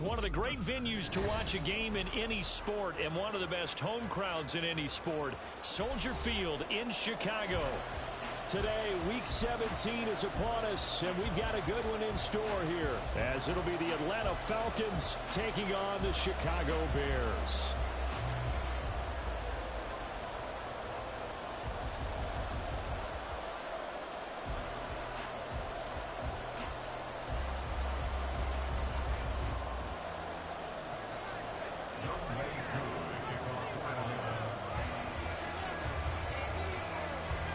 One of the great venues to watch a game in any sport and one of the best home crowds in any sport. Soldier Field in Chicago. Today, Week 17 is upon us, and we've got a good one in store here, as it'll be the Atlanta Falcons taking on the Chicago Bears.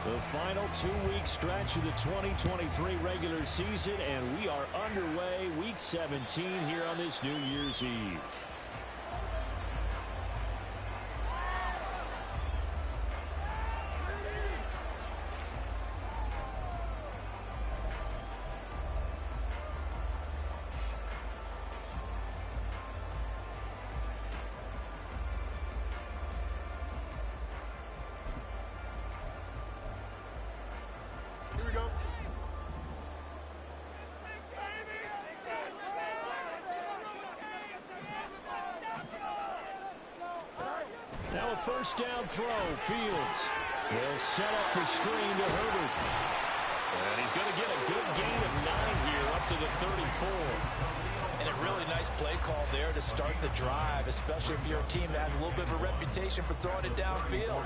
The final 2-week stretch of the 2023 regular season, and we are underway Week 17 here on this New Year's Eve. Now a first down throw. Fields will set up the screen to Herbert. And he's going to get a good gain of 9 here up to the 34. And a really nice play call there to start the drive, especially if you're a team that has a little bit of a reputation for throwing it downfield.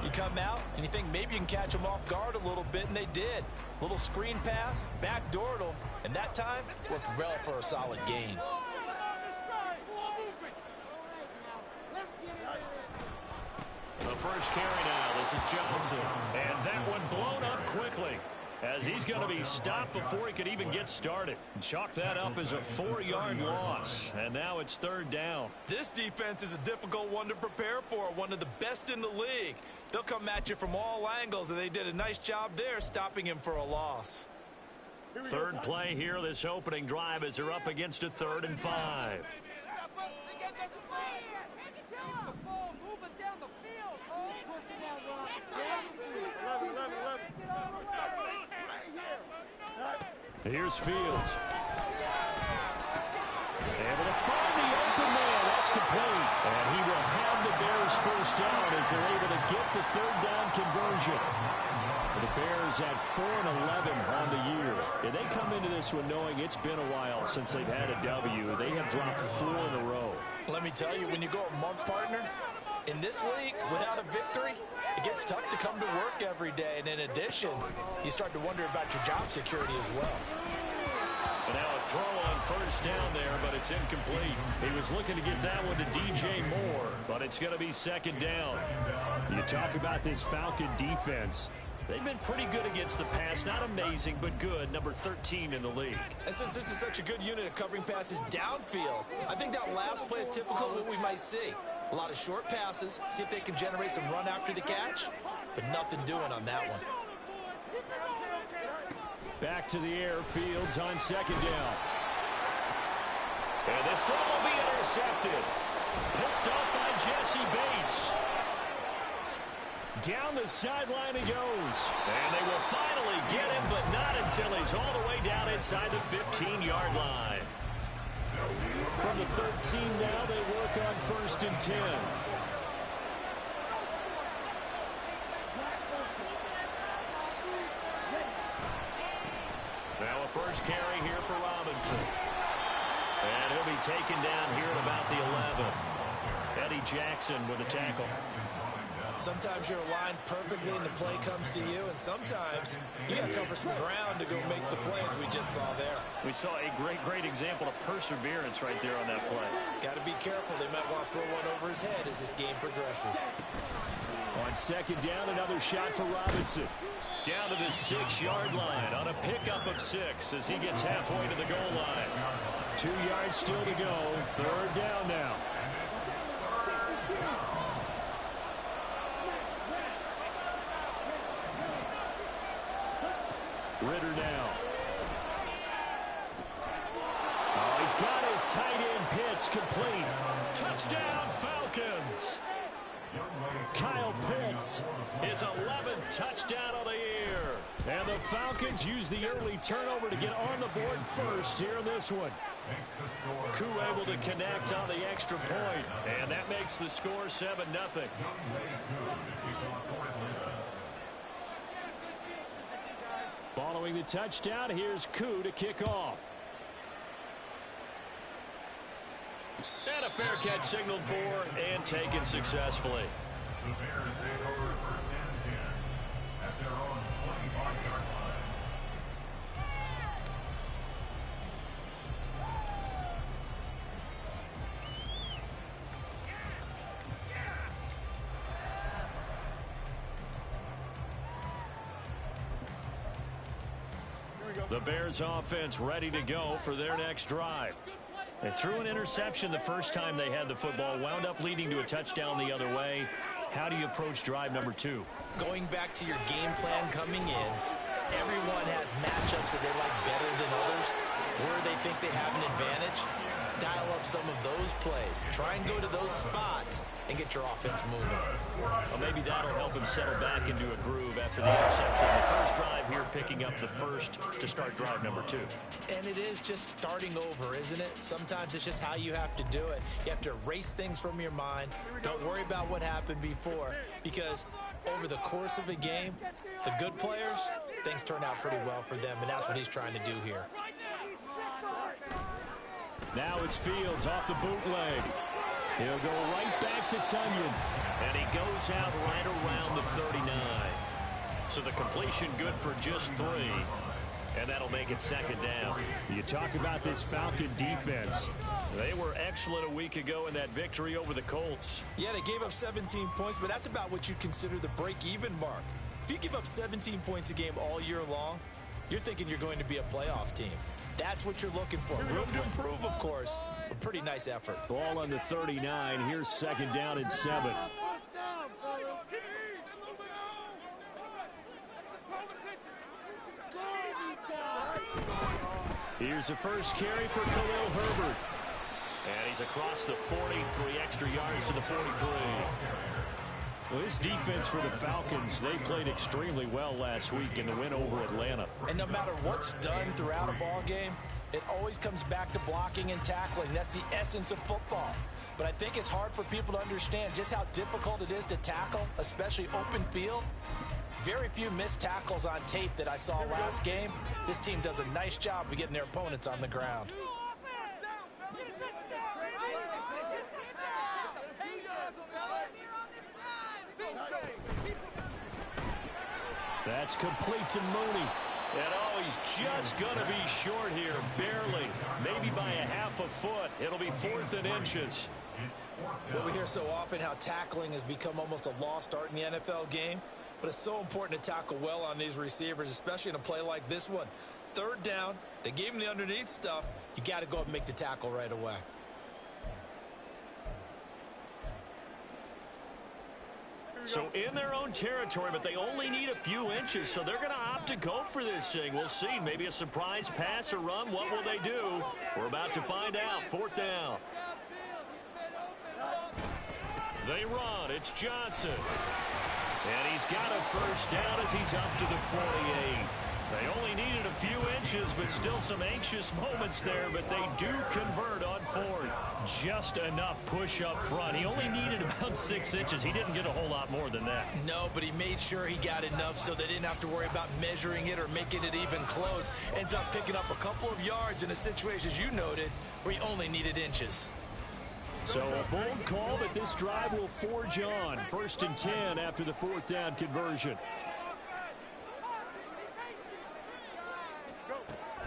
You come out and you think maybe you can catch them off guard a little bit, and they did. Little screen pass, backdoored them, and that time worked well for a solid gain. The first carry now. This is Johnson. And that one blown up quickly, as he's going to be stopped before he could even get started. Chalk that up as a 4-yard loss. And now it's third down. This defense is a difficult one to prepare for, one of the best in the league. They'll come at you from all angles, and they did a nice job there stopping him for a loss. Third play here, this opening drive, as they're up against a 3rd and 5. Here's Fields. Able to find the open man. That's complete. And he will have the Bears first down as they're able to get the 3rd down conversion. The Bears at 4-11 on the year. And they come into this one knowing it's been a while since they've had a W. They have dropped 4 in a row. Let me tell you, when you go a month partner, in this league, without a victory, it gets tough to come to work every day. And in addition, you start to wonder about your job security as well. And now a throw on first down there, but it's incomplete. He was looking to get that one to DJ Moore, but it's going to be 2nd down. You talk about this Falcon defense. They've been pretty good against the pass. Not amazing, but good. Number 13 in the league. And since this is such a good unit of covering passes downfield, I think that last play is typical of what we might see. A lot of short passes, see if they can generate some run after the catch, but nothing doing on that one. Back to the air, Fields on 2nd down. And this throw will be intercepted. Picked up by Jesse Bates. Down the sideline he goes. And they will finally get him, but not until he's all the way down inside the 15-yard line. From the 13 now, they work on 1st and 10. Now a first carry here for Robinson. And he'll be taken down here at about the 11. Eddie Jackson with a tackle. Sometimes you're aligned perfectly and the play comes to you, and sometimes you got to cover some ground to go make the plays we just saw there. We saw a great example of perseverance right there on that play. Got to be careful. They might want to throw one over his head as this game progresses. On 2nd down, another shot for Robinson. Down to the 6-yard line on a pickup of 6 as he gets halfway to the goal line. 2 yards still to go. 3rd down now. Ritter now. Oh, he's got his tight end pitch complete. Touchdown, Falcons. Kyle Pitts, his 11th touchdown of the year. And the Falcons use the early turnover to get on the board first here in this one. Koo able to connect on the extra point, and that makes the score 7-0. Following the touchdown, here's Koo to kick off. And a fair catch signaled for and taken successfully. The Bears take over first and 10 at their own 25-yard line. The Bears offense ready to go for their next drive. They threw an interception the first time they had the football, wound up leading to a touchdown the other way. How do you approach drive number 2? Going back to your game plan coming in, everyone has matchups that they like better than others, where they think they have an advantage. Dial up some of those plays. Try and go to those spots and get your offense moving. Well, maybe that'll help him settle back into a groove after the interception. The first drive here, picking up the first to start drive number 2. And it is just starting over, isn't it? Sometimes it's just how you have to do it. You have to erase things from your mind. Don't worry about what happened before, because over the course of a game, the good players, things turn out pretty well for them, and that's what he's trying to do here. Now it's Fields off the bootleg. He'll go right back to Tonyan. And he goes out right around the 39. So the completion good for just 3. And that'll make it second down. You talk about this Falcon defense. They were excellent a week ago in that victory over the Colts. Yeah, they gave up 17 points, but that's about what you consider the break-even mark. If you give up 17 points a game all year long, you're thinking you're going to be a playoff team. That's what you're looking for. Room to improve, of course. A pretty nice effort. Ball on the 39. Here's second down and 7. Here's the first carry for Khalil Herbert. And he's across the 40, 3 extra yards to the 43. Well, this defense for the Falcons, they played extremely well last week in the win over Atlanta. And no matter what's done throughout a ball game, it always comes back to blocking and tackling. That's the essence of football. But I think it's hard for people to understand just how difficult it is to tackle, especially open field. Very few missed tackles on tape that I saw last game. This team does a nice job of getting their opponents on the ground. That's complete to Mooney. And oh, he's just going to be short here, barely. Maybe by a half a foot. It'll be 4th and inches. Well, we hear so often how tackling has become almost a lost art in the NFL game. But it's so important to tackle well on these receivers, especially in a play like this one. 3rd down, they gave him the underneath stuff. You got to go up and make the tackle right away. So in their own territory, but they only need a few inches, so they're going to opt to go for this thing. We'll see. Maybe a surprise pass or run. What will they do? We're about to find out. 4th down. They run. It's Johnson. And he's got a first down as he's up to the 48. They only needed a few inches, but still some anxious moments there, but they do convert on 4th. Just enough push up front. He only needed about 6 inches. He didn't get a whole lot more than that. No, but he made sure he got enough so they didn't have to worry about measuring it or making it even close. Ends up picking up a couple of yards in a situation, as you noted, where he only needed inches. So a bold call, but this drive will forge on. 1st and 10 after the 4th down conversion.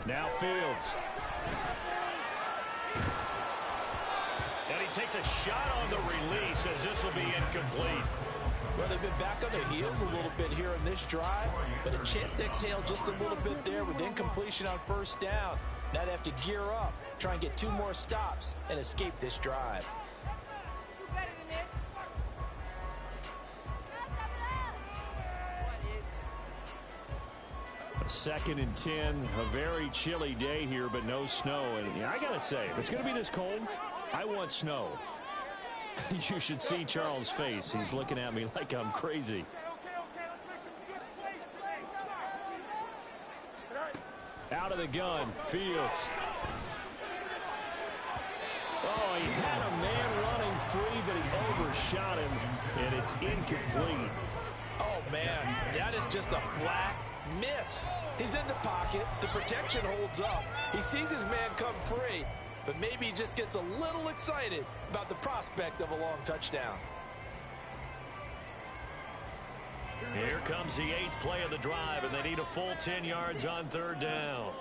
Now Fields. And he takes a shot on the release as this will be incomplete. Well, they've been back on their heels a little bit here in this drive, but a chance to exhale just a little bit there with incompletion on 1st down. Now they have to gear up, try and get 2 more stops, and escape this drive. A 2nd and 10, a very chilly day here, but no snow. And I got to say, if it's going to be this cold, I want snow. You should see Charles' face. He's looking at me like I'm crazy. Out of the gun, Fields. Oh, he had a man running free, but he overshot him, and it's incomplete. Oh, man, that is just a flat miss. He's in the pocket. The protection holds up. He sees his man come free, but maybe he just gets a little excited about the prospect of a long touchdown. Here comes the 8th play of the drive, and they need a full 10 yards on 3rd down.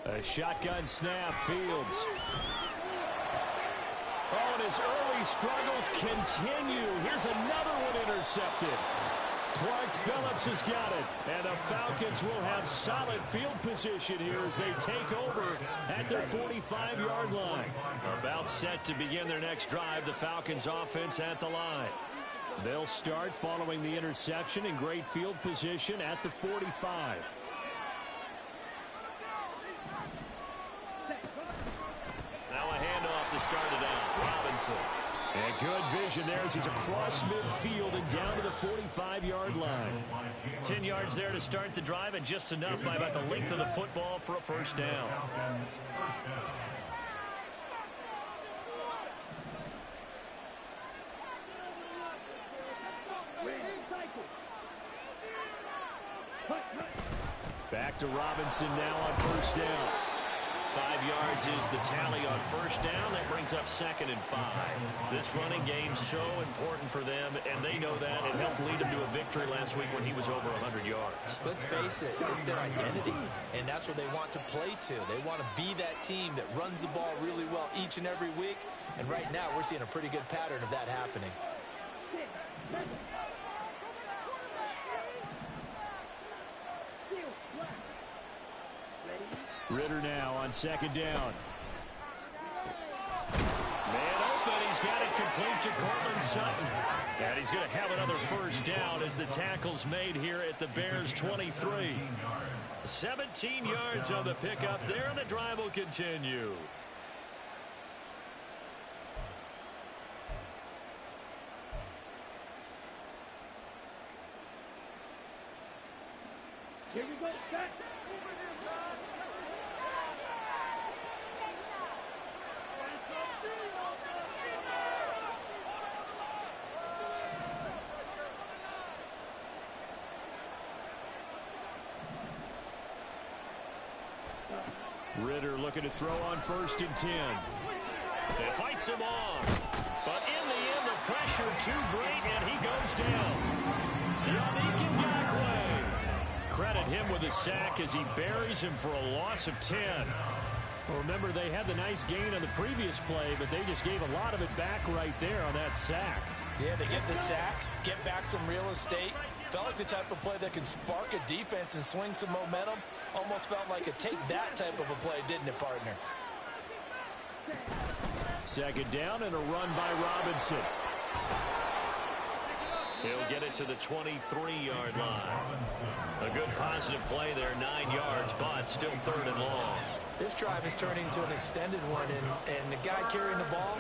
A shotgun snap, Fields. Oh, and his early struggles continue. Here's another one intercepted. Clark Phillips has got it. And the Falcons will have solid field position here as they take over at their 45-yard line. About set to begin their next drive, the Falcons offense at the line. They'll start following the interception in great field position at the 45. Now a handoff to start it out. Robinson. And good vision there as he's across midfield and down to the 45-yard line. 10 yards there to start the drive, and just enough by about the length of the football for a first down. Back to Robinson now on first down. 5 yards is the tally on first down. That brings up 2nd and 5. This running game's so important for them, and they know that. It helped lead them to a victory last week when he was over 100 yards. Let's face it, it's their identity, and that's what they want to play to. They want to be that team that runs the ball really well each and every week, and right now we're seeing a pretty good pattern of that happening. Ritter now on 2nd down. Man open, he's got it complete to Courtland Sutton. And he's going to have another first down as the tackle's made here at the Bears' 23. 17 yards on the pickup there, and the drive will continue. Here we go, set. Ritter looking to throw on 1st and 10. It fights him off. But in the end, the pressure too great, and he goes down. Yannick Ngakoue. Credit him with a sack as he buries him for a loss of 10. Well, remember, they had the nice gain on the previous play, but they just gave a lot of it back right there on that sack. Yeah, they get the sack, get back some real estate. Felt like the type of play that can spark a defense and swing some momentum. Almost felt like a take-that type of a play, didn't it, partner? 2nd down and a run by Robinson. He'll get it to the 23-yard line. A good positive play there, 9 yards, but still 3rd and long. This drive is turning into an extended one, and the guy carrying the ball,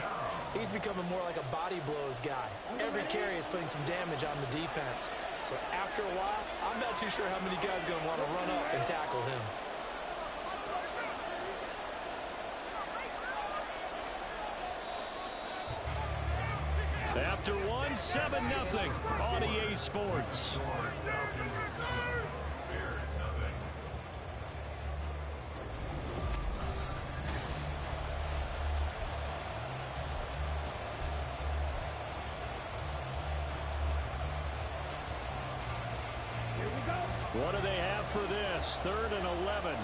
he's becoming more like a body blows guy. Every carry is putting some damage on the defense. So after a while, I'm not too sure how many guys are going to want to run up and tackle him. After one, 7-0 on EA Sports. What do they have for this? 3rd and 11.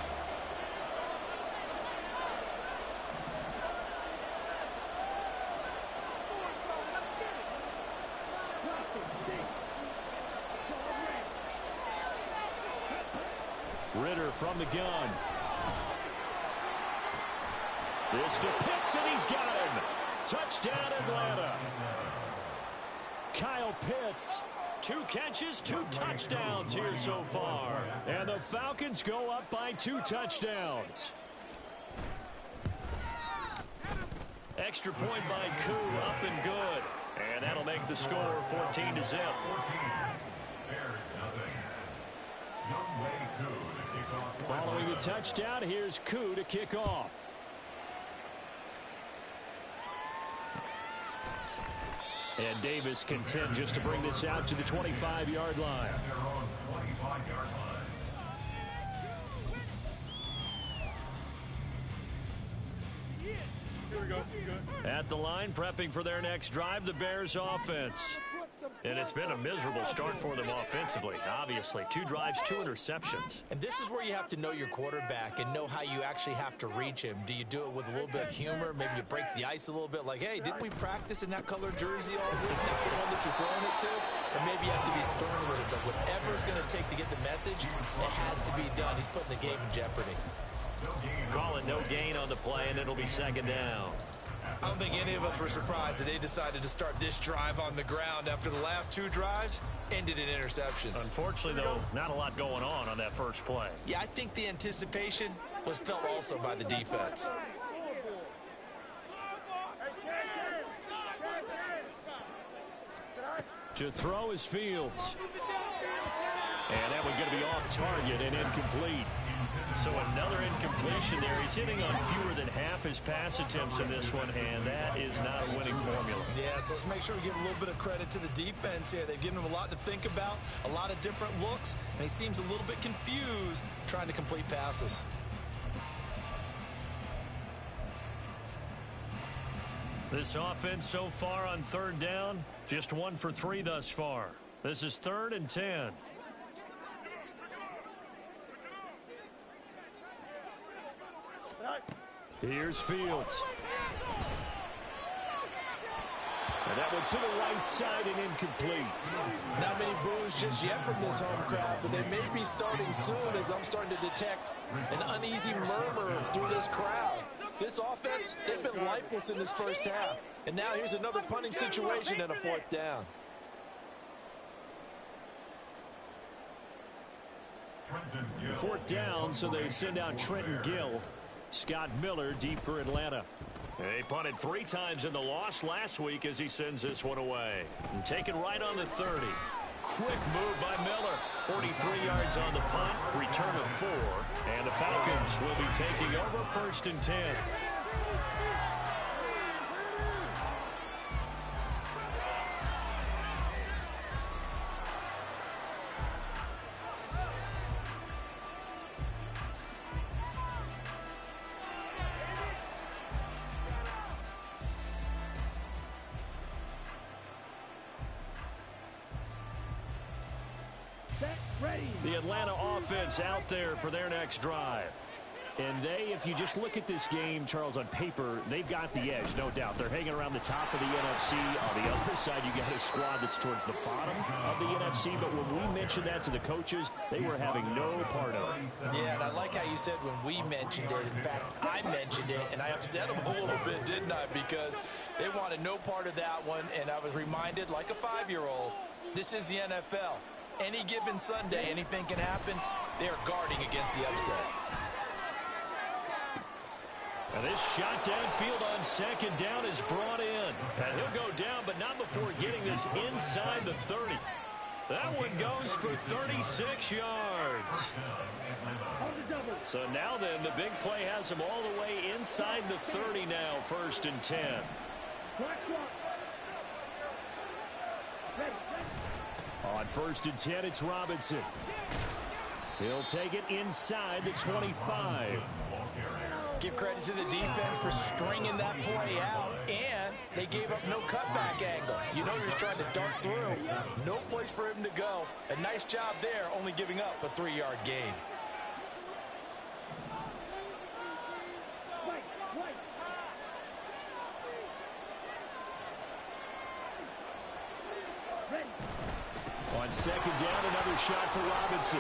Ritter from the gun. This to Pitts, and he's got him. Touchdown, Atlanta. Kyle Pitts 2 catches, 2 touchdowns here so far. And the Falcons go up by 2 touchdowns. Extra point by Koo, up and good. And that'll make the score 14-0. Following the touchdown, here's Koo to kick off. And Davis content just to bring this out to the 25-yard line. At the line, prepping for their next drive, the Bears offense. And it's been a miserable start for them offensively, obviously. 2 drives, 2 interceptions. And this is where you have to know your quarterback and know how you actually have to reach him. Do you do it with a little bit of humor? Maybe you break the ice a little bit, like, hey, didn't we practice in that color jersey all week? Not the one that you're throwing it to? Or maybe you have to be stern with it. But whatever it's going to take to get the message, it has to be done. He's putting the game in jeopardy. Call it no gain on the play, and it'll be 2nd down. I don't think any of us were surprised that they decided to start this drive on the ground after the last 2 drives ended in interceptions. Unfortunately, though, not a lot going on that first play. Yeah, I think the anticipation was felt also by the defense. To throw is Fields. And that one's going to be off target and incomplete. So another incompletion there. He's hitting on fewer than half his pass attempts in this one, and that is not a winning formula. Yeah, so let's make sure we give a little bit of credit to the defense here. They've given him a lot to think about, a lot of different looks, and he seems a little bit confused trying to complete passes. This offense so far on 3rd down, just 1 for 3 thus far. This is 3rd and 10. Here's Fields. And that one to the right side and incomplete. Not many boos just yet from this home crowd, but they may be starting soon as I'm starting to detect an uneasy murmur through this crowd. This offense, they've been lifeless in this first half. And now here's another punting situation and a 4th down. Fourth down, so they send out Trenton Gill. Scott Miller deep for Atlanta. They punted 3 times in the loss last week as he sends this one away. And taken right on the 30. Quick move by Miller. 43 yards on the punt. Return of 4. And the Falcons will be taking over 1st and 10. The Atlanta offense out there for their next drive. And if you just look at this game, Charles, on paper, they've got the edge, no doubt. They're hanging around the top of the NFC. On the other side, you got a squad that's towards the bottom of the NFC. But when we mentioned that to the coaches, they were having no part of it. Yeah, and I like how you said when we mentioned it. In fact, I mentioned it, and I upset them a little bit, didn't I? Because they wanted no part of that one, and I was reminded, like a 5-year-old, this is the NFL. Any given Sunday, anything can happen. They are guarding against the upset. And this shot downfield on 2nd down is brought in. And he'll go down, but not before getting this inside the 30. That one goes for 36 yards. So now then, the big play has him all the way inside the 30 now, 1st and 10. On 1st and 10, it's Robinson. He'll take it inside the 25. Give credit to the defense for stringing that play out, and they gave up no cutback angle. You know he's trying to dart through. No place for him to go. A nice job there, only giving up a 3-yard gain. On 2nd down, another shot for Robinson.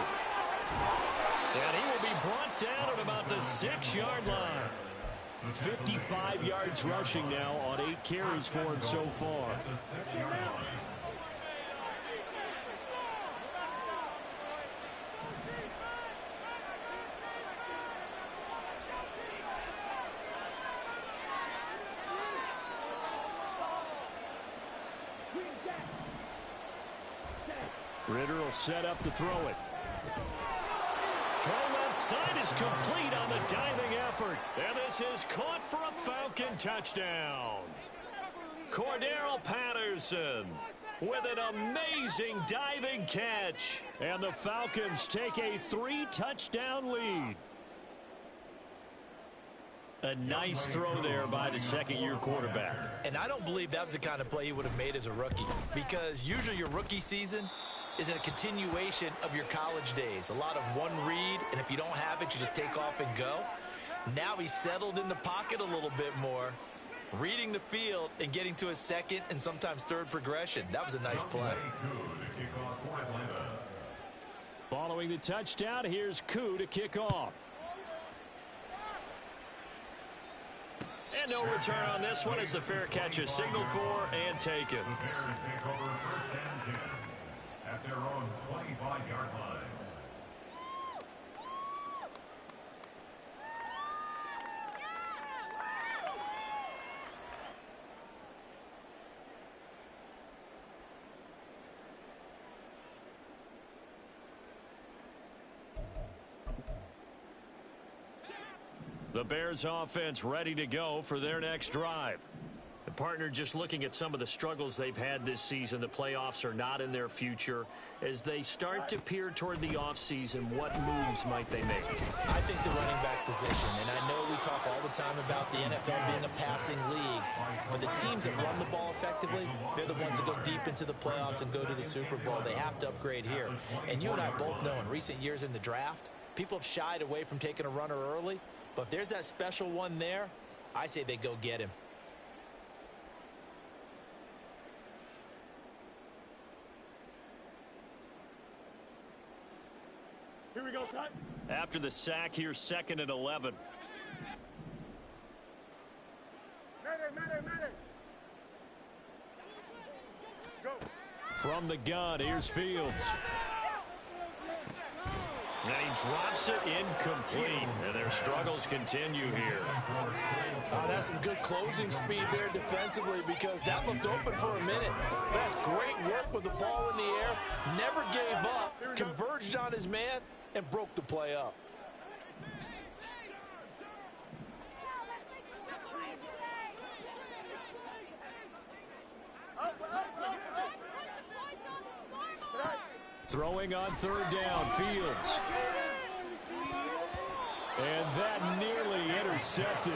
And he will be brought down at about the 6-yard line. 55 yards rushing now on 8 carries for him so far. Ritter will set up to throw it. Throw left side is complete on the diving effort. And this is caught for a Falcon touchdown. Cordero Patterson with an amazing diving catch. And the Falcons take a 3-touchdown lead. A nice throw there by the second-year quarterback. And I don't believe that was the kind of play he would have made as a rookie, because usually your rookie season is a continuation of your college days. A lot of one read, and if you don't have it, you just take off and go. Now he's settled in the pocket a little bit more, reading the field and getting to his second and sometimes third progression. That was a nice play. Following the touchdown, here's Koo to kick off. And no return on this one as the fair catch is signaled for and taken. The Bears take over 1st and 10 at their own 25-yard line. The Bears offense ready to go for their next drive. The partner, just looking at some of the struggles they've had this season, the playoffs are not in their future. As they start to peer toward the offseason, what moves might they make? I think the running back position, and I know we talk all the time about the NFL being a passing league, but the teams that run the ball effectively, they're the ones that go deep into the playoffs and go to the Super Bowl. They have to upgrade here. And you and I both know in recent years in the draft, people have shied away from taking a runner early, but if there's that special one there, I say they go get him. Here we go, son. After the sack, here's 2nd and 11. Matter. Go. From the gun, here's Fields. And he drops it incomplete. And their struggles continue here. That's some good closing speed there defensively, because that looked open for a minute. That's great work with the ball in the air. Never gave up. Converged on his man and broke the play up. Throwing on 3rd down, Fields. And that nearly intercepted.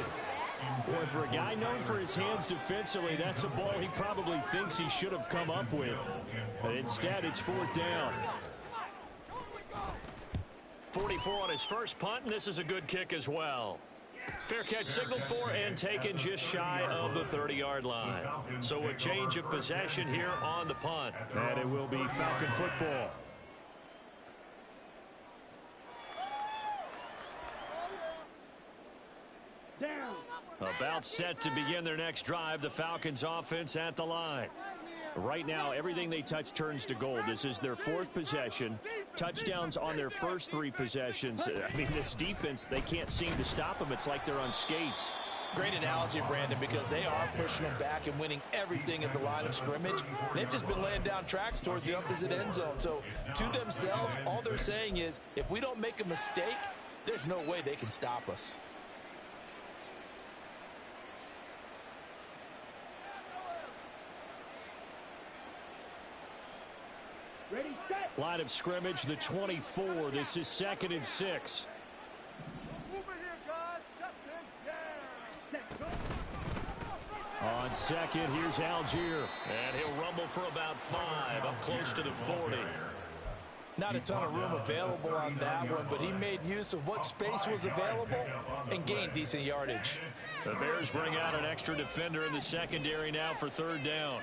Boy, for a guy known for his hands defensively, that's a ball he probably thinks he should have come up with. But instead, it's 4th down. 44 on his first punt, and this is a good kick as well. Fair catch signaled for and taken just shy of the 30-yard line. So a change of possession here on the punt. And it will be Falcon football. About set to begin their next drive, the Falcons offense at the line. Right now, everything they touch turns to gold. This is their 4th possession. Touchdowns on their first 3 possessions. I mean, this defense, they can't seem to stop them. It's like they're on skates. Great analogy, Brandon, because they are pushing them back and winning everything at the line of scrimmage. They've just been laying down tracks towards the opposite end zone. So to themselves, all they're saying is, if we don't make a mistake, there's no way they can stop us. Line of scrimmage, the 24. This is 2nd and 6. On 2nd, here's Algier. And he'll rumble for about 5, up close to the 40. Not a ton of room available on that one, but he made use of what space was available and gained decent yardage. The Bears bring out an extra defender in the secondary now for 3rd down.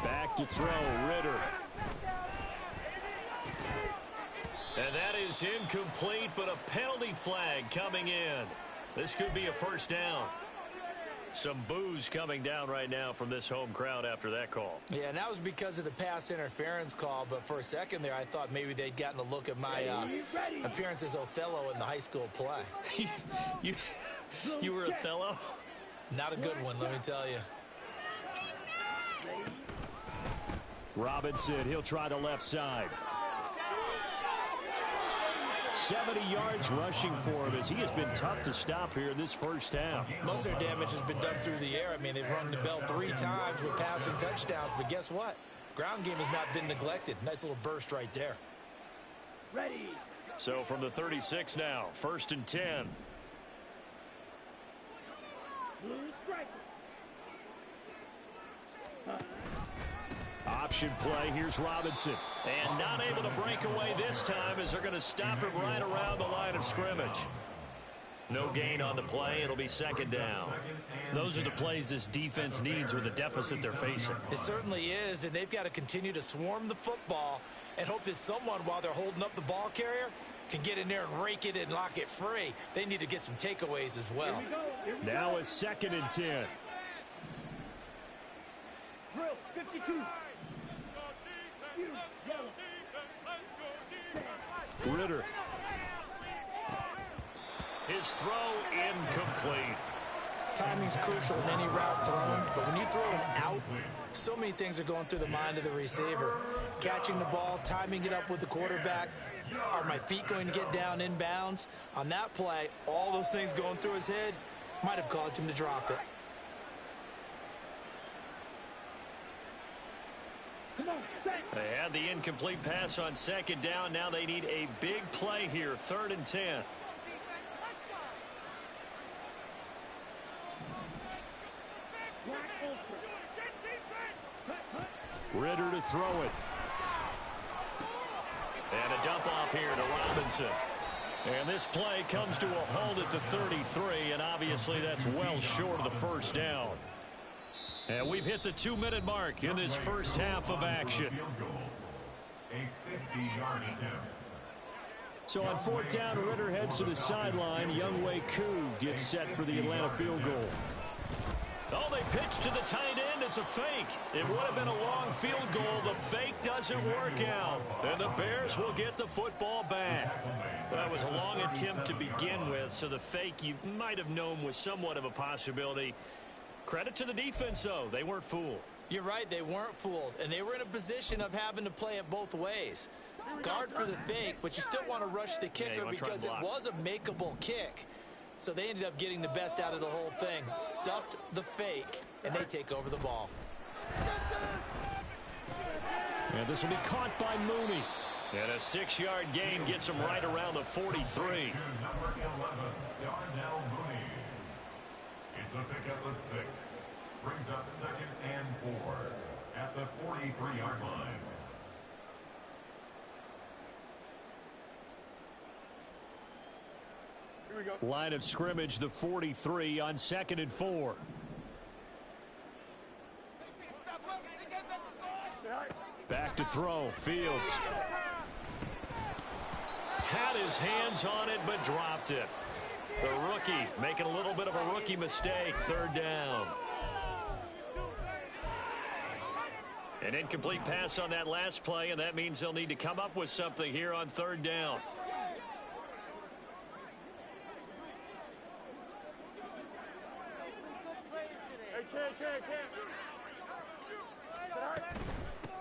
Back to throw, Ritter. And that is incomplete, but a penalty flag coming in. This could be a 1st down. Some boos coming down right now from this home crowd after that call. Yeah, and that was because of the pass interference call, but for a second there I thought maybe they'd gotten a look at my appearance as Othello in the high school play. You were Othello? Not a good one, let me tell you. Robinson, he'll try the left side. 70 yards rushing for him as he has been tough to stop here in this first half. Most of their damage has been done through the air. I mean, they've rung the bell 3 times with passing touchdowns, but guess what? Ground game has not been neglected. Nice little burst right there. Ready. So from the 36 now, 1st and 10. Option play, here's Robinson. And not able to break away this time as they're going to stop him right around the line of scrimmage. No gain on the play. It'll be 2nd down. Those are the plays this defense needs with the deficit they're facing. It certainly is, and they've got to continue to swarm the football and hope that someone, while they're holding up the ball carrier, can get in there and rake it and lock it free. They need to get some takeaways as well. Now it's 2nd and 10. Drill 52. Ritter. His throw incomplete. Timing's crucial in any route thrown, but when you throw an out, so many things are going through the mind of the receiver. Catching the ball, timing it up with the quarterback. Are my feet going to get down in bounds? On that play, all those things going through his head might have caused him to drop it. They had the incomplete pass on 2nd down. Now they need a big play here, 3rd and 10. Ritter to throw it. And a dump off here to Robinson. And this play comes to a halt at the 33, and obviously that's well short of the 1st down. And we've hit the 2-minute mark in this first half of action. A 50-yard attempt. So on 4th down, Ritter heads to the sideline. Younghoe Koo gets set for the Atlanta field goal. Oh, they pitch to the tight end. It's a fake. It would have been a long field goal. The fake doesn't work out. And the Bears will get the football back. That was a long attempt to begin with, so the fake you might have known was somewhat of a possibility. Credit to the defense, though. They weren't fooled. You're right, they weren't fooled, and they were in a position of having to play it both ways. Guard for the fake, but you still want to rush the kicker because it was a makeable kick. So they ended up getting the best out of the whole thing. Stuffed the fake, and they take over the ball. And this will be caught by Mooney. And a 6-yard gain gets him right around the 43. Number 11, Darnell Mooney. It's a pick at the 6. Brings up 2nd and 4 at the 43-yard line. Here we go. Line of scrimmage, the 43 on 2nd and 4. Back to throw, Fields. Had his hands on it, but dropped it. The rookie making a little bit of a rookie mistake. 3rd down. An incomplete pass on that last play, and that means they'll need to come up with something here on 3rd down.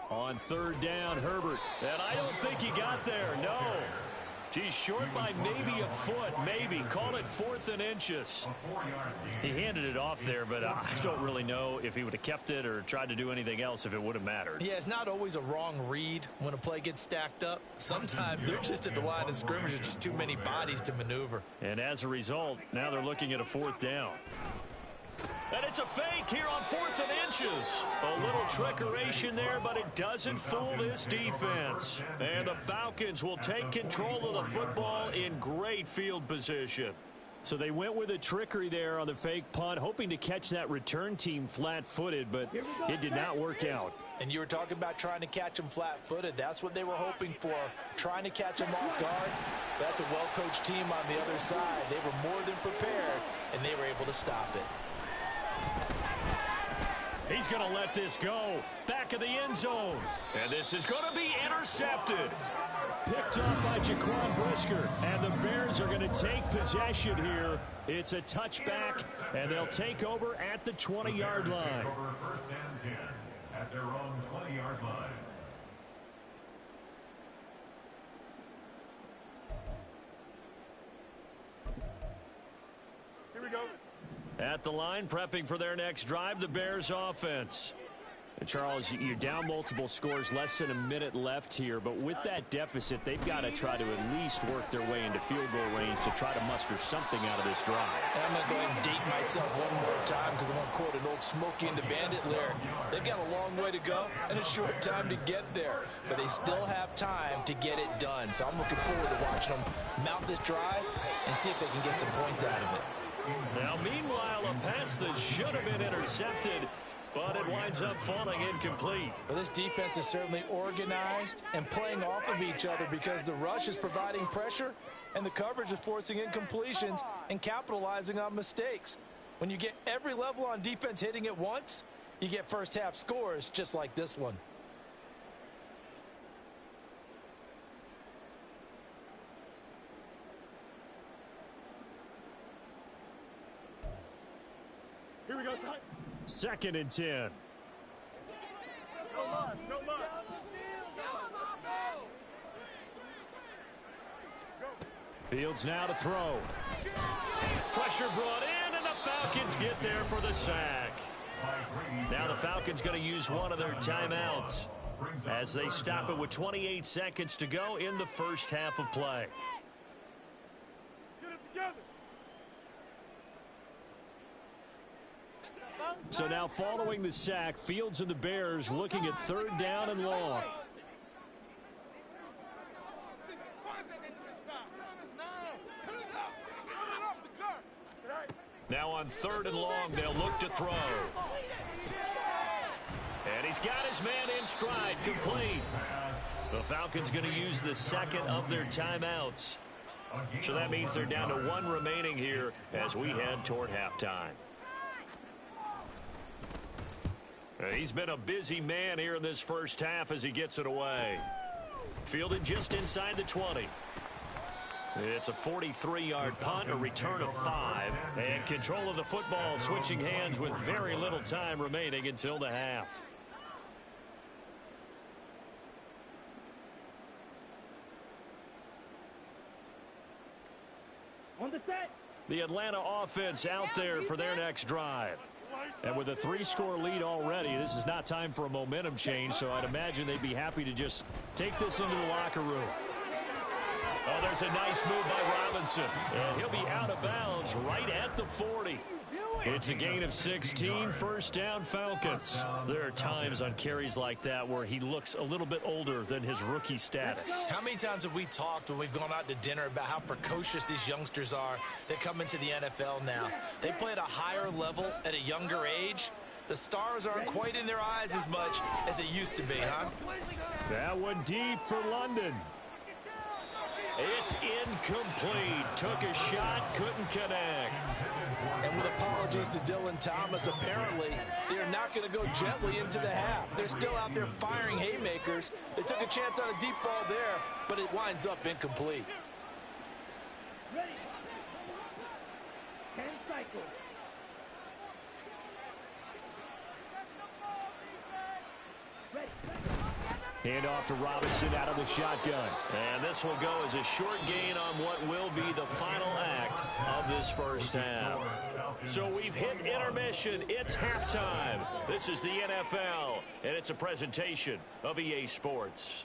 On 3rd down, Herbert. And I don't think he got there, no. He's short by maybe a foot, maybe. Call it 4th and inches. He handed it off there, but I don't really know if he would have kept it or tried to do anything else if it would have mattered. Yeah, it's not always a wrong read when a play gets stacked up. Sometimes they're just at the line of scrimmage. There's just too many bodies to maneuver. And as a result, now they're looking at a 4th down. And it's a fake here on 4th and inches. A little trickeration there, but it doesn't fool this defense. And the Falcons will take control of the football in great field position. So they went with a trickery there on the fake punt, hoping to catch that return team flat-footed, but it did not work out. And you were talking about trying to catch them flat-footed. That's what they were hoping for, trying to catch them off guard. That's a well-coached team on the other side. They were more than prepared, and they were able to stop it. He's going to let this go. Back of the end zone. And this is going to be intercepted. Picked up by Jaquan Brisker. And the Bears are going to take possession here. It's a touchback, and they'll take over at the 20-yard line. First and 10 at their own 20-yard line. Here we go. At the line, prepping for their next drive, the Bears offense. And Charles, you're down multiple scores, less than a minute left here. But with that deficit, they've got to try to at least work their way into field goal range to try to muster something out of this drive. And I'm going to go ahead and date myself one more time because I'm going to quote an old Smokey and the Bandit lyric. They've got a long way to go and a short time to get there. But they still have time to get it done. So I'm looking forward to watching them mount this drive and see if they can get some points out of it. Now, meanwhile, a pass that should have been intercepted, but it winds up falling incomplete. Well, this defense is certainly organized and playing off of each other because the rush is providing pressure and the coverage is forcing incompletions and capitalizing on mistakes. When you get every level on defense hitting at once, you get first half scores just like this one. Here we go, son. 2nd and 10. No loss, no loss. Fields now to throw. Pressure brought in, and the Falcons get there for the sack. Now the Falcons going to use one of their timeouts as they stop it with 28 seconds to go in the first half of play. Get it together. So now following the sack, Fields and the Bears looking at 3rd down and long. Now on 3rd and long, they'll look to throw. And he's got his man in stride, complete. The Falcons going to use the second of their timeouts. So that means they're down to 1 remaining here as we head toward halftime. He's been a busy man here in this first half as he gets it away. Fielded just inside the 20. It's a 43-yard punt, a return of 5, and control of the football switching hands with very little time remaining until the half. On the set. The Atlanta offense out there for their next drive. And with a 3-score lead already, this is not time for a momentum change, so I'd imagine they'd be happy to just take this into the locker room. Oh, there's a nice move by Robinson. And he'll be out of bounds right at the 40. It's a gain of 16, 1st down Falcons. There are times on carries like that where he looks a little bit older than his rookie status. How many times have we talked when we've gone out to dinner about how precocious these youngsters are that come into the NFL now? They play at a higher level at a younger age. The stars aren't quite in their eyes as much as it used to be, huh? That one deep for London. It's incomplete. Took a shot, couldn't connect. And with apologies to Dylan Thomas, apparently they're not going to go gently into the half. They're still out there firing haymakers. They took a chance on a deep ball there, but it winds up incomplete. Ready. 10 cycles. Ready. Hand off to Robinson out of the shotgun. And this will go as a short gain on what will be the final act of this first half. So we've hit intermission. It's halftime. This is the NFL, and it's a presentation of EA Sports.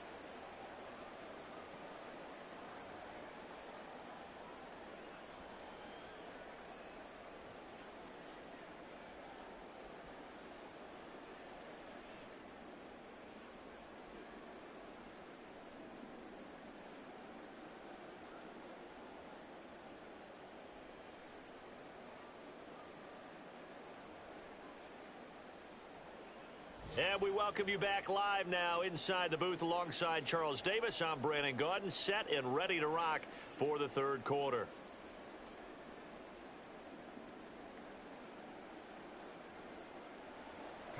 And we welcome you back live now inside the booth alongside Charles Davis. I'm Brandon Gaudin, set and ready to rock for the 3rd quarter.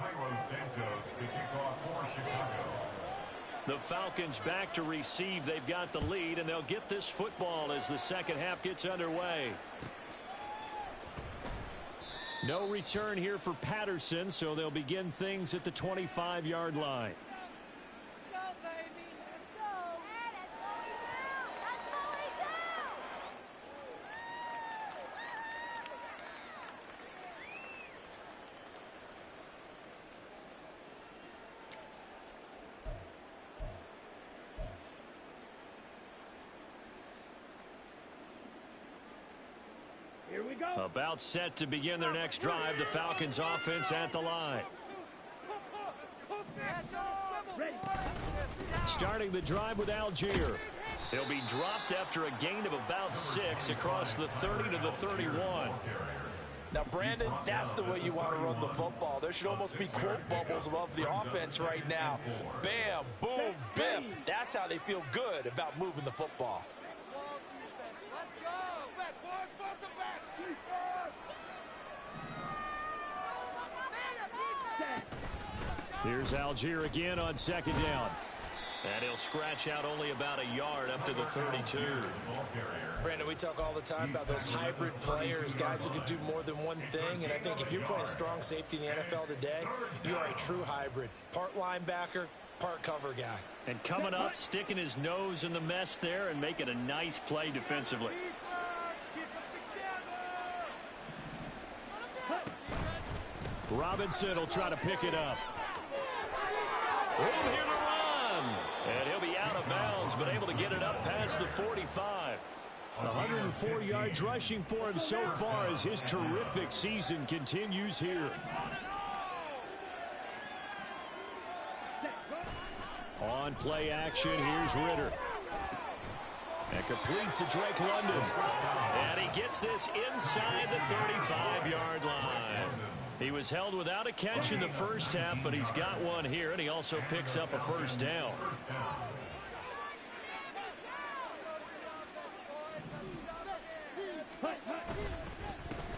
Cairo Santos to kick off for Chicago. The Falcons back to receive. They've got the lead, and they'll get this football as the second half gets underway. No return here for Patterson, so they'll begin things at the 25-yard line. Here we go. About set to begin their next drive. The Falcons offense at the line. Ready. Starting the drive with Algier. He'll be dropped after a gain of about 6 across the 30 to the 31. Now, Brandon, that's the way you want to run the football. There should almost be quote bubbles above the offense right now. Bam, boom, biff. That's how they feel good about moving the football. Here's Algier again on second down. And he'll scratch out only about a yard up to the 32. Brandon, we talk all the time about those hybrid players, guys who can do more than one thing. And I think if you're playing strong safety in the NFL today, you are a true hybrid. Part linebacker, part cover guy. And coming up, sticking his nose in the mess there and making a nice play defensively. Robinson will try to pick it up. Room here to run. And he'll be out of bounds, but able to get it up past the 45. 104 yards rushing for him so far as his terrific season continues here. On play action, here's Ritter. And complete to Drake London. And he gets this inside the 35-yard line. He was held without a catch in the first half, but he's got one here, and he also picks up a first down.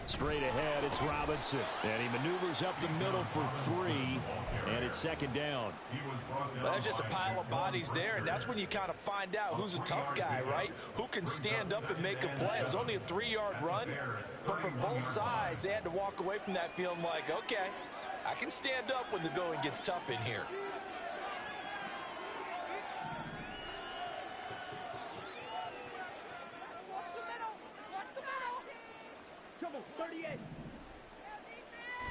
Straight ahead, it's Robinson. And he maneuvers up the middle for 3, and it's second down. Well, that's just a pile of bodies there, and that's when you kind of find out who's a tough guy, right? Who can stand up and make a play. It was only a 3-yard run, but from both sides, they had to walk away from that feeling like, okay, I can stand up when the going gets tough in here. Trouble, 38.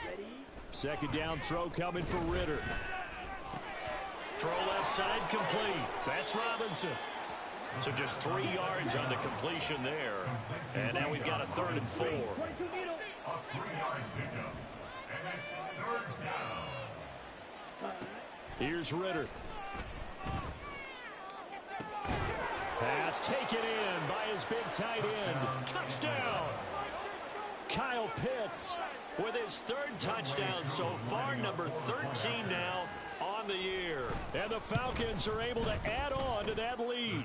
Ready. Second down throw coming for Ritter. Throw left side complete. That's Robinson. So just 3 yards on the completion there. And now we've got a 3rd and 4. 22 needle. A 3-yard pickup. And it's 3rd down. Here's Ritter. Pass taken in by his big tight end. Touchdown! Kyle Pitts with his 3rd touchdown so far, number 13 now on the year. And the Falcons are able to add on to that lead.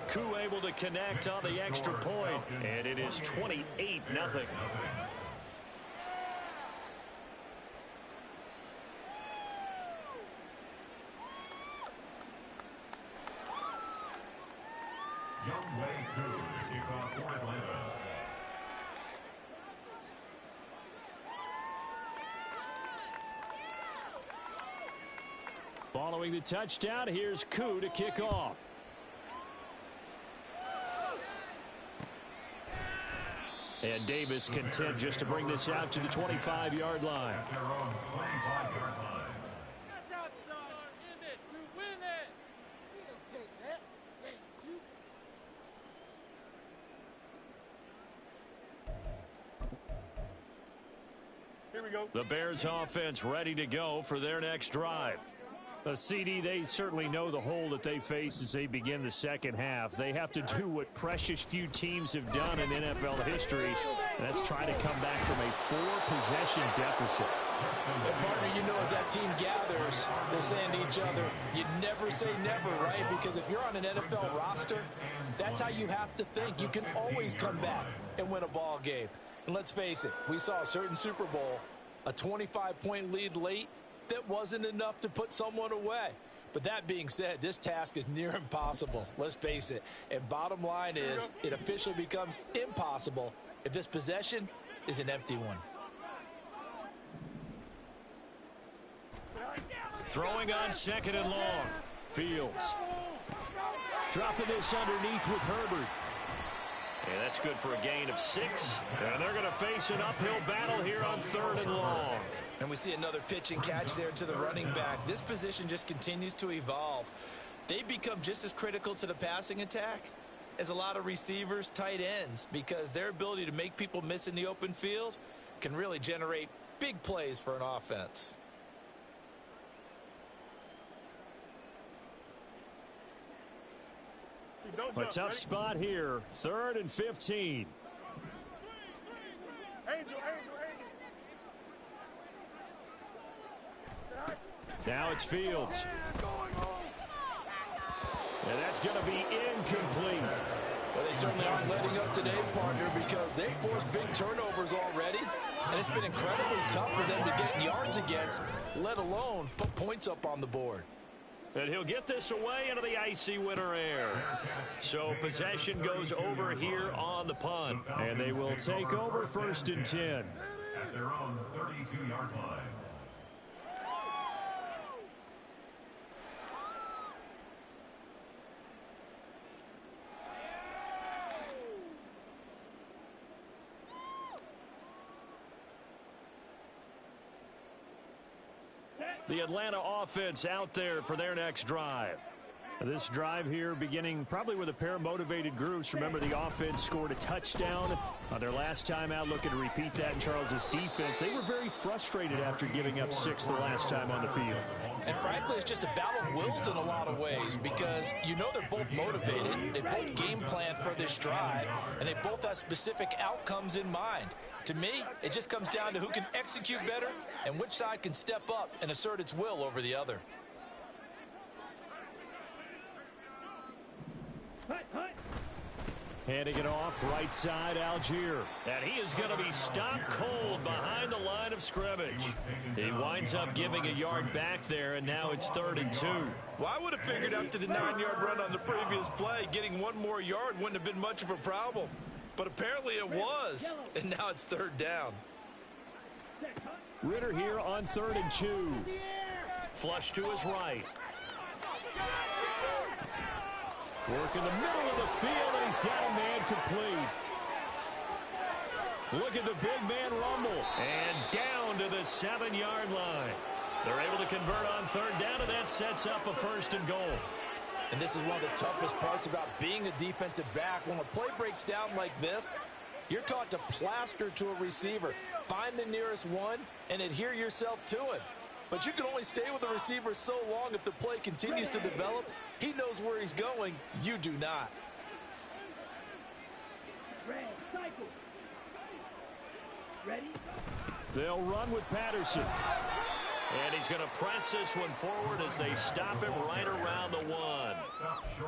Koo able to connect on the extra point, and it is 28-0. Younghoe Koo to kick off for Atlanta. Following the touchdown, here's Koo to kick off. And Davis content just to bring this out to the 25-yard line. At their own 25-yard line. That's how it's done. In it to win it. He'll take that. Thank you. Here we go. The Bears offense ready to go for their next drive. CD, they certainly know the hole that they face as they begin the second half. They have to do what precious few teams have done in NFL history, and that's try to come back from a 4-possession deficit. And partner, you know, as that team gathers, they're saying to each other, you never say never, right? Because if you're on an NFL roster, that's how you have to think. You can always come back and win a ball game. And let's face it, we saw a certain Super Bowl A 25-point lead late that wasn't enough to put someone away. But that being said, this task is near impossible. Let's face it. And bottom line is, it officially becomes impossible if this possession is an empty one. Throwing on second and long. Fields. Dropping this underneath with Herbert. And that's good for a gain of 6. And they're going to face an uphill battle here on 3rd and long. And we see another pitch and catch there to the running back. This position just continues to evolve. They become just as critical to the passing attack as a lot of receivers, tight ends, because their ability to make people miss in the open field can really generate big plays for an offense. A tough spot here. 3rd and 15. Angel. Now it's Fields. And that's going to be incomplete. Well, they certainly aren't letting up today, partner, because they forced big turnovers already. And it's been incredibly tough for them to get yards against, let alone put points up on the board. And he'll get this away into the icy winter air. So possession goes over here on the punt. And they will take over 1st and 10. At their own 32-yard line. The Atlanta offense out there for their next drive. This drive here beginning probably with a pair of motivated groups. Remember, the offense scored a touchdown on their last time out. Looking to repeat that in Charles's defense. They were very frustrated after giving up 6 the last time on the field. And frankly, it's just a battle of wills in a lot of ways, because you know they're both motivated. They both game plan for this drive, and they both have specific outcomes in mind. To me, it just comes down to who can execute better and which side can step up and assert its will over the other. Handing it off, right side, Algier. And he is going to be stopped cold behind the line of scrimmage. He winds up giving a yard back there, and now it's 3rd and 2. Well, I would have figured after the 9-yard run on the previous play, getting one more yard wouldn't have been much of a problem. But apparently it was, and now it's 3rd down. Ritter here on 3rd and 2. Flush to his right. Work in the middle of the field, and he's got a man complete. Look at the big man rumble. And down to the 7-yard line. They're able to convert on 3rd down, and that sets up a 1st and goal. And this is one of the toughest parts about being a defensive back. When a play breaks down like this, you're taught to plaster to a receiver. Find the nearest one and adhere yourself to it. But you can only stay with the receiver so long if the play continues to develop. He knows where he's going. You do not. They'll run with Patterson. And he's going to press this one forward as they stop him right around the 1.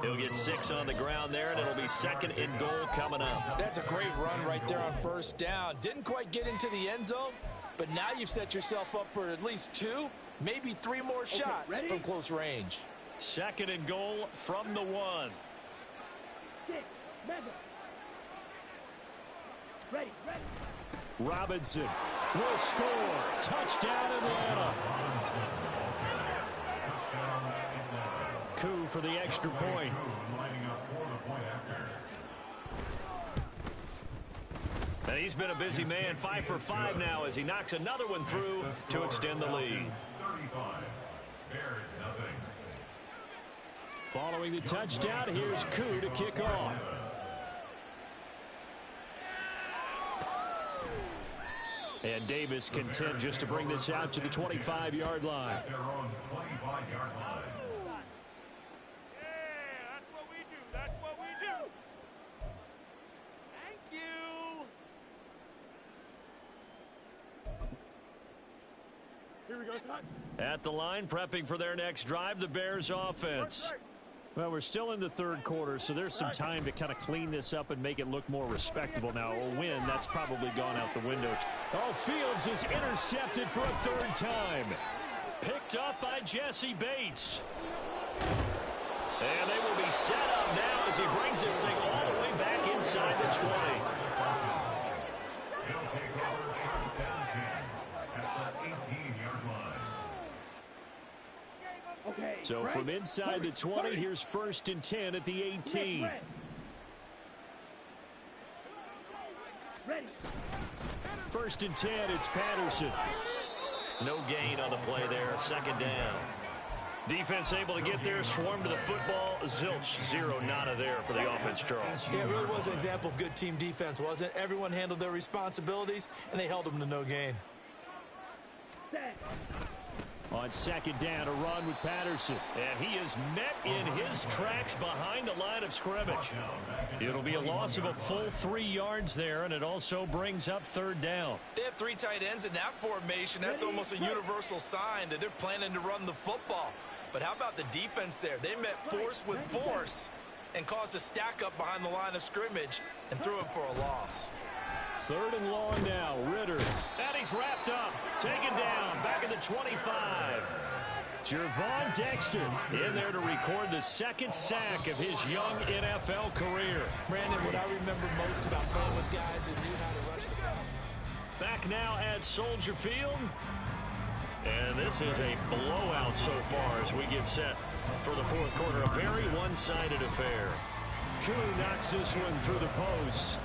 He'll get 6 on the ground there, and it'll be 2nd and goal coming up. That's a great run right there on 1st down. Didn't quite get into the end zone, but now you've set yourself up for at least 2, maybe 3 more shots from close range. 2nd and goal from the 1. Robinson will score. Touchdown Atlanta. Coup for the extra point. And he's been a busy man, 5 for 5 now as he knocks another one through to extend the lead. Following the touchdown, here's Coup to kick off. And Davis content just to bring this out to the 25-yard line. At their own 25-yard line. Yeah, that's what we do. That's what we do. Thank you. Here we go, son. At the line, prepping for their next drive, the Bears offense. Well, we're still in the third quarter, so there's some time to kind of clean this up and make it look more respectable. Now, a win, that's probably gone out the window. Oh, Fields is intercepted for a third time. Picked up by Jesse Bates. And they will be set up now as he brings this thing all the way back inside the 20. He'll take over first down 10 at the 18-yard line. So from inside the 20, here's first and 10 at the 18. First and 10, it's Patterson. No gain on the play there. Second down. Defense able to get there, swarm to the football. Zilch, zero, nada there for the offense, Charles. Yeah, it really was an example of good team defense, wasn't it? Everyone handled their responsibilities, and they held them to no gain. On second down, a run with Patterson. And he is met in his tracks behind the line of scrimmage. It'll be a loss of a full 3 yards there, and it also brings up third down. They have 3 tight ends in that formation. That's almost a universal sign that they're planning to run the football. But how about the defense there? They met force with force and caused a stack up behind the line of scrimmage and threw him for a loss. Third and long now, Ritter. And he's wrapped up, taken down, back at the 25. Gervon Dexter in there to record the second sack of his young NFL career. Brandon, what I remember most about playing with guys who knew how to rush the pass. Back now at Soldier Field. And this is a blowout so far as we get set for the fourth quarter. A very one-sided affair. Koo knocks this one through the post.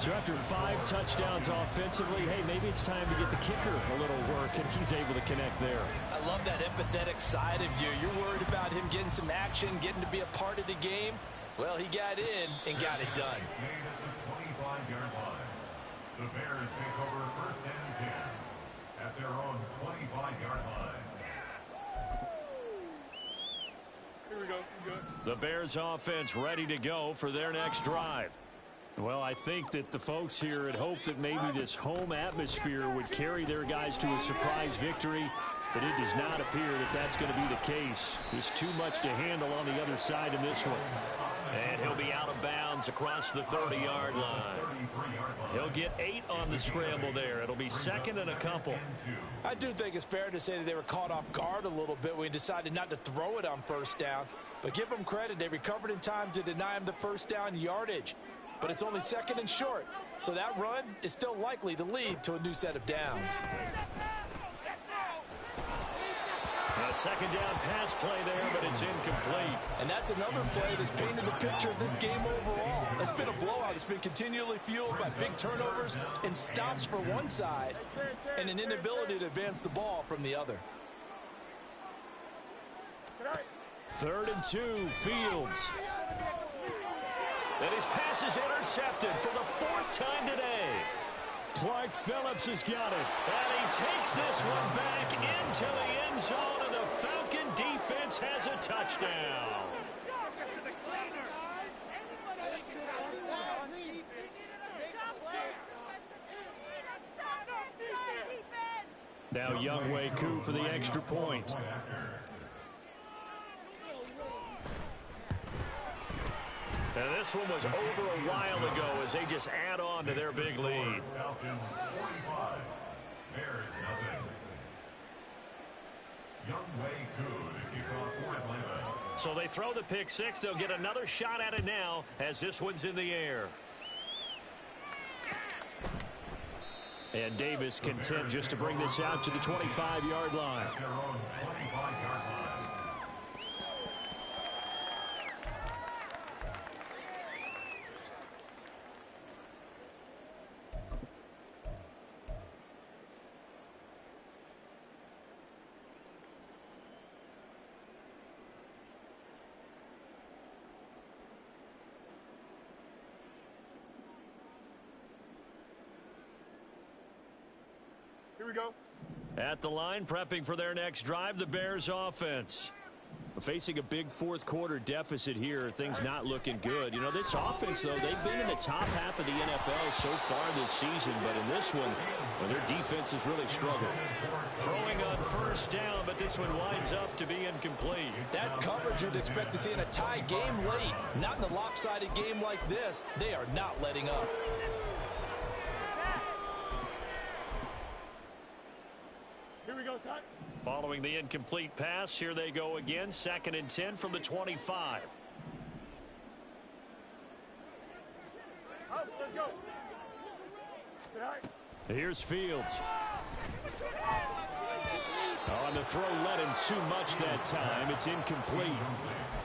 So after 5 touchdowns offensively, hey, maybe it's time to get the kicker a little work, and he's able to connect there. I love that empathetic side of you. You're worried about him getting some action, getting to be a part of the game. Well, he got in and got it done. Made at the 25-yard line. The Bears take over first and 10 at their own 25-yard line. Here we go. The Bears offense ready to go for their next drive. Well, I think that the folks here had hoped that maybe this home atmosphere would carry their guys to a surprise victory, but it does not appear that that's going to be the case. There's too much to handle on the other side in this one. And he'll be out of bounds across the 30-yard line. He'll get 8 on the scramble there. It'll be second and a couple. I do think it's fair to say that they were caught off guard a little bit when he decided not to throw it on first down. But give them credit. They recovered in time to deny him the first down yardage. But it's only second and short. So that run is still likely to lead to a new set of downs. A second down pass play there, but it's incomplete. And that's another play that's painted the picture of this game overall. It's been a blowout. It's been continually fueled by big turnovers and stops for one side and an inability to advance the ball from the other. Third and 2, Fields. And his pass is intercepted for the 4th time today. Clark Phillips has got it. And he takes this one back into the end zone, and the Falcon defense has a touchdown. Now Younghoe Koo for the extra point. And this one was over a while ago as they just add on to their big lead. Falcons 45, Bears nothing. Younghoe Koo to kick off for Atlanta. So they throw the pick six. They'll get another shot at it now as this one's in the air. And Davis content just to bring this out to the 25-yard line. Their own 25-yard line. Here we go. At the line, prepping for their next drive, the Bears offense. Facing a big fourth-quarter deficit here, things not looking good. You know, this offense, though, they've been in the top half of the NFL so far this season, but in this one, well, their defense has really struggled. Throwing on first down, but this one winds up to be incomplete. That's coverage you'd expect to see in a tie game late. Not in a lopsided game like this. They are not letting up. Here we go, son. Following the incomplete pass, here they go again. 2nd and 10 from the 25. Let's go. Here's Fields. On the throw, led him too much that time. It's incomplete.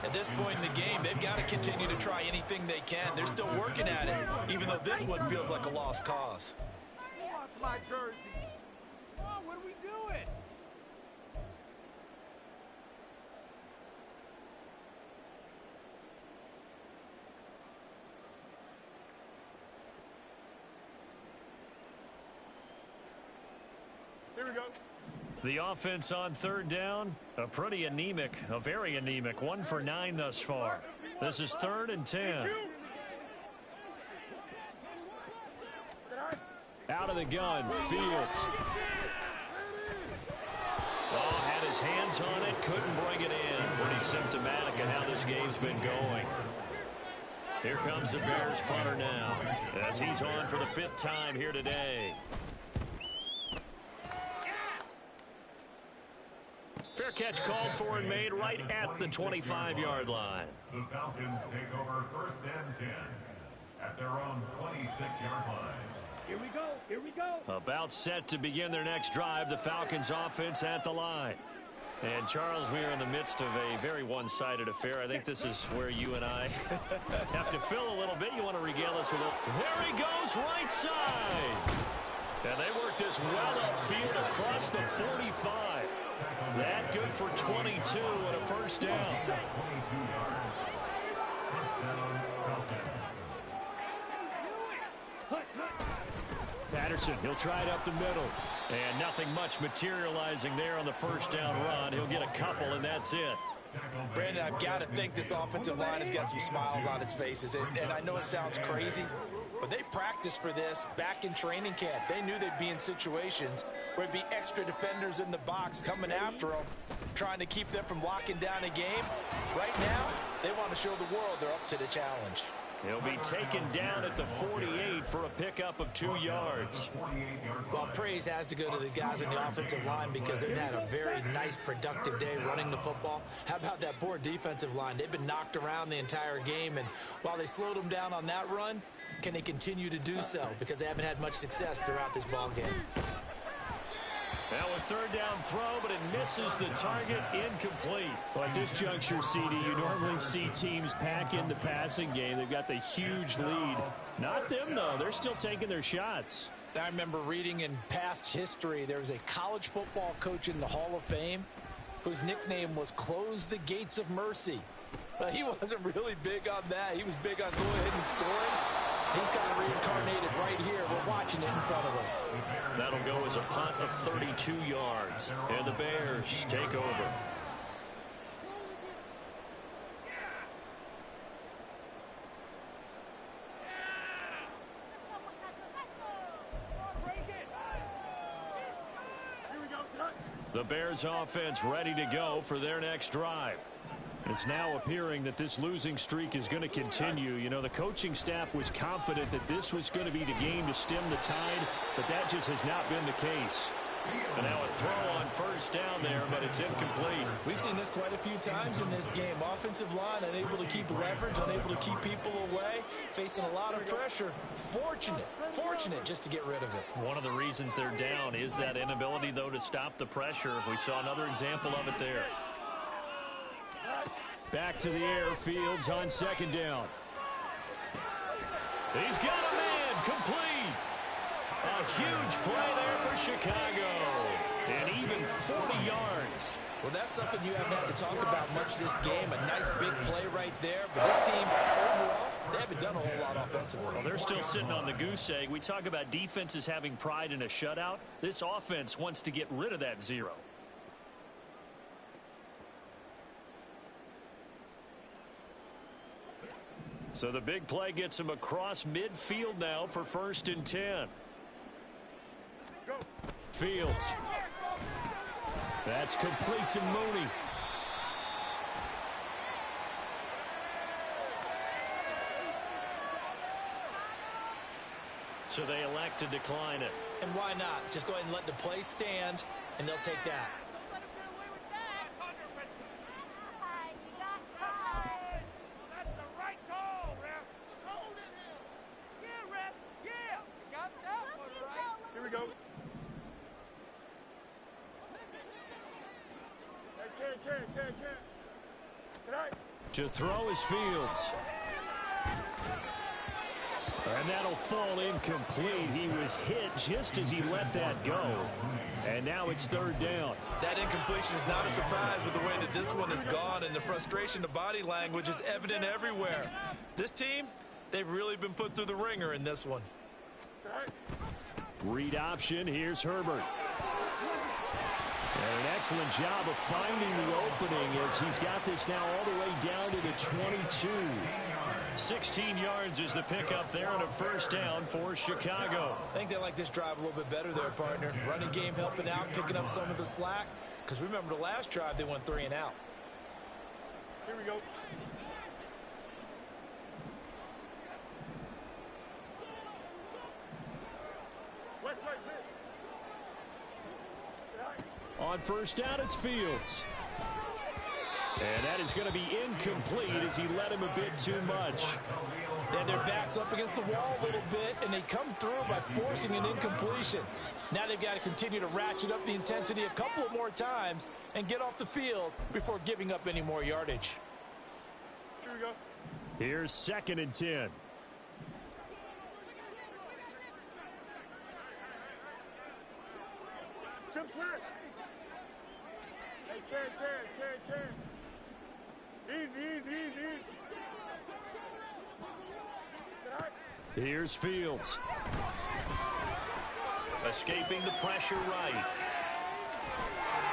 At this point in the game, they've got to continue to try anything they can. They're still working at it, even though this one feels like a lost cause. Who wants my jersey? Oh, what are we doing? Here we go. The offense on 3rd down, a very anemic. 1 for 9 thus far. This is 3rd and 10. Out of the gun, Fields. Oh, had his hands on it, couldn't bring it in. Pretty symptomatic of how this game's been going. Here comes the Bears punter now, as he's on for the 5th time here today. Fair catch called for and made right at the 25-yard line. The Falcons take over 1st and 10 at their own 26-yard line. Here we go. Here we go. About set to begin their next drive, the Falcons offense at the line. And Charles, we are in the midst of a very one-sided affair. I think this is where you and I have to fill a little bit. You want to regale us with a... There he goes, right side. And they work this well upfield across the 45. That good for 22 and a 1st down. Patterson, he'll try it up the middle. And nothing much materializing there on the 1st down run. He'll get a couple, and that's it. Brandon, I've got to think this offensive line has got some smiles on its faces. And I know it sounds crazy, but they practiced for this back in training camp. They knew they'd be in situations where it'd be extra defenders in the box coming after them, trying to keep them from locking down a game. Right now, they want to show the world they're up to the challenge. He'll be taken down at the 48 for a pickup of 2 yards. Well, praise has to go to the guys on the offensive line because they've had a very nice, productive day running the football. How about that poor defensive line? They've been knocked around the entire game, and while they slowed them down on that run, can they continue to do so? Because they haven't had much success throughout this ball game. Now a 3rd down throw, but it misses the target, incomplete. Well, at this juncture, CD, you normally see teams pack in the passing game. They've got the huge lead. Not them, though. They're still taking their shots. I remember reading in past history, there was a college football coach in the Hall of Fame whose nickname was Close the Gates of Mercy. But he wasn't really big on that. He was big on going ahead and scoring. He's kind of reincarnated right here. We're watching it in front of us. That'll go as a punt of 32 yards. And the Bears take over. The Bears offense ready to go for their next drive. It's now appearing that this losing streak is going to continue. You know, the coaching staff was confident that this was going to be the game to stem the tide, but that just has not been the case. And now a throw on 1st down there, but it's incomplete. We've seen this quite a few times in this game. Offensive line unable to keep leverage, unable to keep people away, facing a lot of pressure. Fortunate just to get rid of it. One of the reasons they're down is that inability, though, to stop the pressure. We saw another example of it there. Back to the air, Fields on 2nd down. He's got a man, complete. A huge play there for Chicago. And even 40 yards. Well, that's something you haven't had to talk about much this game. A nice big play right there. But this team, overall, they haven't done a whole lot offensively. Well, they're still sitting on the goose egg. We talk about defenses having pride in a shutout. This offense wants to get rid of that 0. So the big play gets him across midfield now for 1st and 10. Go. Fields. That's complete to Mooney. So they elect to decline it. And why not? Just go ahead and let the play stand, and they'll take that. That's the right call, ref. Hold it him. Yeah, ref. Yeah. You got that one right. Here we go. Tonight. To throw is Fields. And that'll fall incomplete. He was hit just as he let that go. And now it's 3rd down. That incompletion is not a surprise with the way that this one has gone, and the frustration of body language is evident everywhere. This team, they've really been put through the ringer in this one. Read option. Here's Herbert. And an excellent job of finding the opening as he's got this now all the way down to the 22. 16 yards is the pickup there on a 1st down for Chicago. I think they like this drive a little bit better there, partner. Running game helping out, picking up some of the slack. Because remember the last drive, they went 3 and out. Here we go. On 1st down, it's Fields. And that is going to be incomplete as he let him a bit too much. They had their backs up against the wall a little bit, and they come through by forcing an incompletion. Now they've got to continue to ratchet up the intensity a couple of more times and get off the field before giving up any more yardage. Here we go. Here's 2nd and 10. Chip snap. Hey, Ken. Easy. Here's Fields. Escaping the pressure right.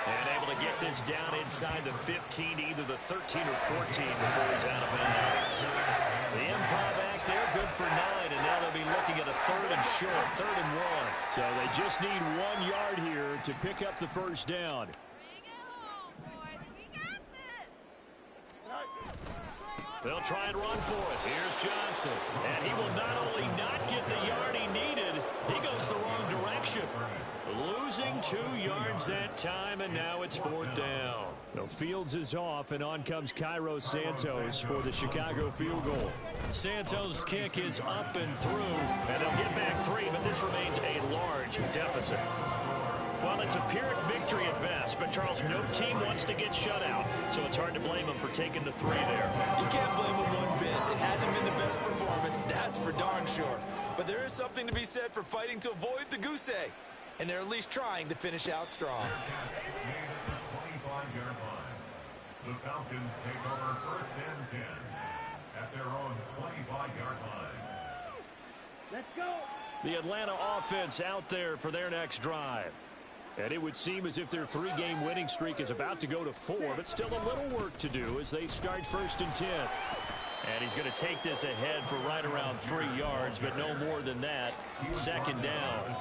And able to get this down inside the 15, either the 13 or 14 before he's out of bounds. The improv act there, good for 9, and now they'll be looking at a 3rd and short, 3rd and 1. So they just need 1 yard here to pick up the 1st down. They'll try and run for it. Here's Johnson. And he will not only not get the yard he needed, he goes the wrong direction. Losing 2 yards that time, and now it's 4th down. So Fields is off, and on comes Cairo Santos for the Chicago field goal. Santos' kick is up and through, and they'll get back 3, but this remains a large deficit. Well, it's a Pyrrhic victory at best, but Charles, no team wants to get shut out, so it's hard to blame them for taking the 3 there. You can't blame them one bit. It hasn't been the best performance, that's for darn sure. But there is something to be said for fighting to avoid the goose egg, and they're at least trying to finish out strong. 25-yard line. The Falcons take over 1st and 10 at their own 25-yard line. Let's go. The Atlanta offense out there for their next drive. And it would seem as if their 3-game winning streak is about to go to 4, but still a little work to do as they start 1st and 10. And he's going to take this ahead for right around 3 yards, but no more than that. 2nd down.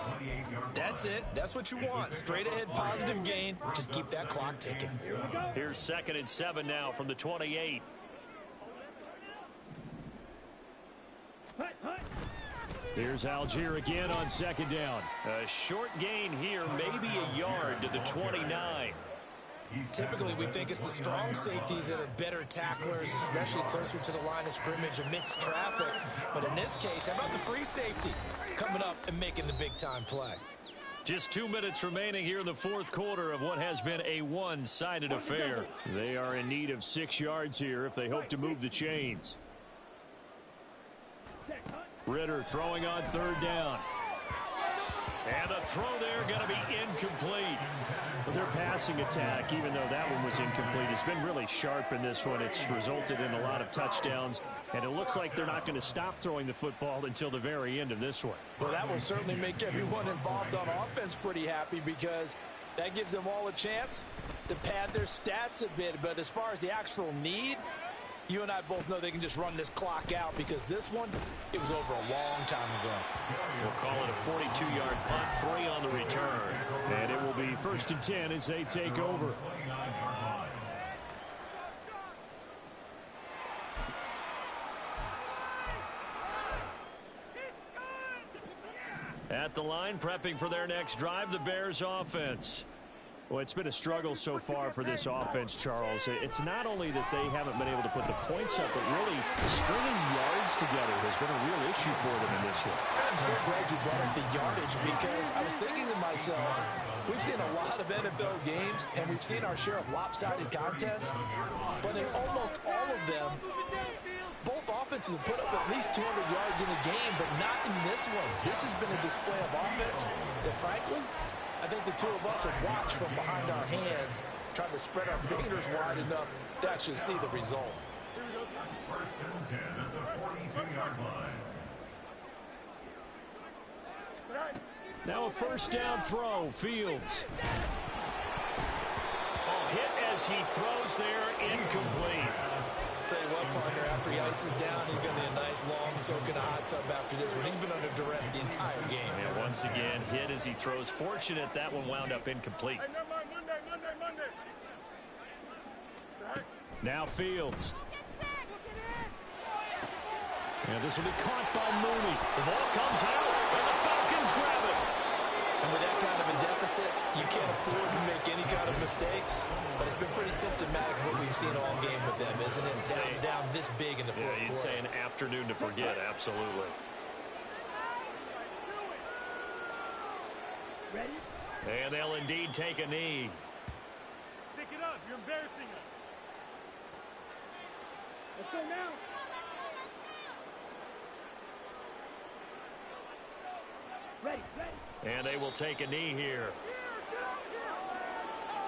That's it. That's what you want. Straight ahead positive gain. Just keep that clock ticking. Here's 2nd and 7 now from the 28. Here's Algier again on 2nd down. A short gain here, maybe a yard to the 29. Typically, we think it's the strong safeties that are better tacklers, especially closer to the line of scrimmage amidst traffic. But in this case, how about the free safety coming up and making the big-time play? Just 2 minutes remaining here in the 4th quarter of what has been a one-sided affair. They are in need of 6 yards here if they hope to move the chains. Ritter throwing on 3rd down. And the throw there going to be incomplete. Their passing attack, even though that one was incomplete, has been really sharp in this one. It's resulted in a lot of touchdowns, and it looks like they're not going to stop throwing the football until the very end of this one. Well, that will certainly make everyone involved on offense pretty happy because that gives them all a chance to pad their stats a bit. But as far as the actual need, You and I both know they can just run this clock out because this one, it was over a long time ago. We'll call it a 42-yard punt, 3 on the return. And it will be 1st and 10 as they take over. At the line, prepping for their next drive, the Bears offense. Well, it's been a struggle so far for this offense, Charles. It's not only that they haven't been able to put the points up, but really stringing yards together has been a real issue for them in this one. I'm so glad you brought up the yardage because I was thinking to myself, we've seen a lot of NFL games and we've seen our share of lopsided contests, but in almost all of them, both offenses have put up at least 200 yards in a game, but not in this one. This has been a display of offense that, frankly, I think the two of us have watched from behind our hands, trying to spread our fingers wide enough to actually see the result. 1st and 10 at the 42-yard line. Now a 1st down throw, Fields. Hit as he throws there, incomplete. Tell you what, partner, after he ices down, he's going to need a nice long soak in a hot tub after this one. He's been under duress the entire game. And once again, hit as he throws. Fortunate that one wound up incomplete. Monday. Now Fields. And this will be caught by Mooney. The ball comes out, and the Falcons grab it. And with that kind of a deficit, you can't afford to make any kind of mistakes. But it's been pretty symptomatic of what we've seen all game with them, isn't it? Down this big in the fourth quarter. You'd say an afternoon to forget, absolutely. Ready? And they'll indeed take a knee. Pick it up. You're embarrassing us. Let's go now. Ready. And they will take a knee here.